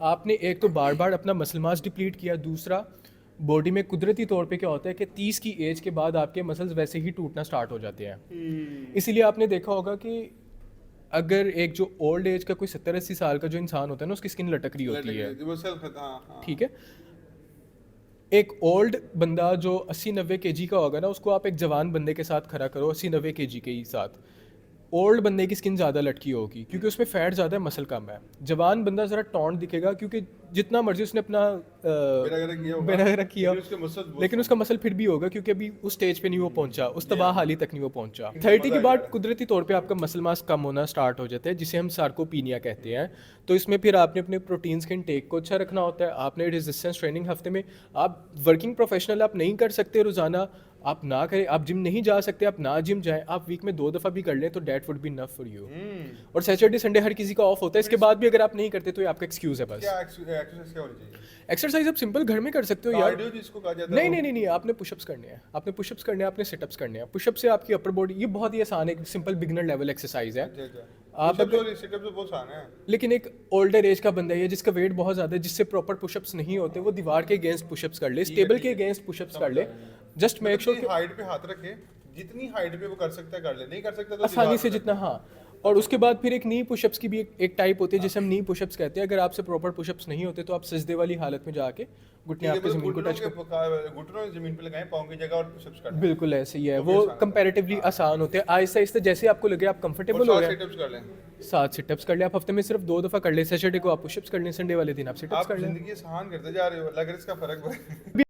आपने एक तो बार बार अपना मसल मास डिप्लीट किया, दूसरा बॉडी में कुदरती तौर पे क्या होता है कि 30 की एज के बाद आपके मसल्स वैसे ही टूटना स्टार्ट हो जाते हैं। इसीलिए आपने देखा होगा कि अगर एक जो ओल्ड एज का कोई 70-80 साल का जो इंसान होता है ना, उसकी स्किन लटक रही होती है, वो सेल्फ, हाँ हाँ। ठीक है। एक ओल्ड बंदा जो 80-90 केजी का होगा ना, उसको आप एक जवान बंदे के साथ खड़ा करो 80-90 केजी के ही साथ, ओल्ड बंदे की स्किन ज़्यादा लटकी होगी क्योंकि उसमें फैट ज़्यादा है, मसल कम है। जवान बंदा ज़रा टॉन्ट दिखेगा क्योंकि जितना मर्जी उसने अपना बेरा किया, लेकिन उसका मसल फिर भी होगा क्योंकि अभी उस स्टेज पे नहीं वो पहुंचा, उस तबाह हाली तक नहीं वो पहुंचा। 30 के बाद कुदरती तौर पे आपका मसल मास कम होना स्टार्ट हो जाता है, जिसे हम सार्कोपीनिया कहते हैं। तो इसमें फिर आपने अपने प्रोटीन्स के इनटेक को अच्छा रखना होता है। आपने रेजिस्टेंस ट्रेनिंग हफ्ते में, आप वर्किंग प्रोफेशनल आप नहीं कर सकते रोज़ाना, आप ना करें, आप जिम नहीं जा सकते, आप ना जिम जाएं, आप वीक में 2 दफ़ा भी कर लें तो that would be enough for you. और सैटरडे संडे हर किसी का ऑफ होता है, इसके बाद भी अगर आप नहीं करते तो ये आपका एक्सक्यूज़ है बस। क्या एक्सरसाइज क्या होनी चाहिए? एक्सरसाइज आप सिंपल घर में कर सकते हो यार। कार्डियो जिसको कहा जाता है नहीं वो- नहीं नहीं नहीं, आपने पुशअप्स करने हैं, आपने पुशअप्स करने हैं, आपने सिटअप्स करने हैं। पुशअप से आपकी अपर बॉडी, ये बहुत ही आसान है, सिंपल बिगिनर लेवल एक्सरसाइज है। अच्छा अच्छा। आप पुशअप्स अगर, और सिटअप्स तो बहुत आसान है। लेकिन एक ओल्डर एज का बंदा है जिसका वेट बहुत ज़्यादा है, जिससे प्रॉपर पुशअप्स नहीं होते, वो दीवार के अगेंस्ट पुशअप्स कर ले, ठीक है, स्टेबल ठीक के है। अगेंस्ट पुशअप्स कर समझ ले। आ गया। जस्ट मेक श्योर मतलब हाइट पे हाथ रखे, जितनी हाइट पे वो कर सकता है कर ले, नहीं कर सकता तो आसानी दीवार से पे जितना, रख ले। हाँ। और उसके बाद फिर एक नी पुशअप्स की भी एक टाइप होती है जिसे हम नी पुशअप्स कहते हैं। अगर आपसे प्रॉपर पुशअप्स नहीं होते तो आप सजदे वाली हालत में जाके घुटने ठीक है, आपके मतलब ज़मीन को घुटनों टच के कर, घुटनों जमीन पे लगाएं, पाँव की जगह, और पुशअप्स करना है। बिल्कुल ऐसे ही है वो भी वो। आसान होता है। कंपैरेटिवली हाँ। आसान होते हैं, आहिस्ता आहिस्ता जैसे आपको लगे आप और कंफर्टेबल हो 7 गए। सिटअप्स कर लें। 7 सिटअप्स कर ले आप, हफ्ते में सिर्फ 2 दफ़ा कर ले। सैटरडे को आप पुशअप्स कर लें, संडे वाले दिन आप सिटअप्स आप कर लें। जिंदगी आसान करते जा रहे हो, लग रहा है इसका फर्क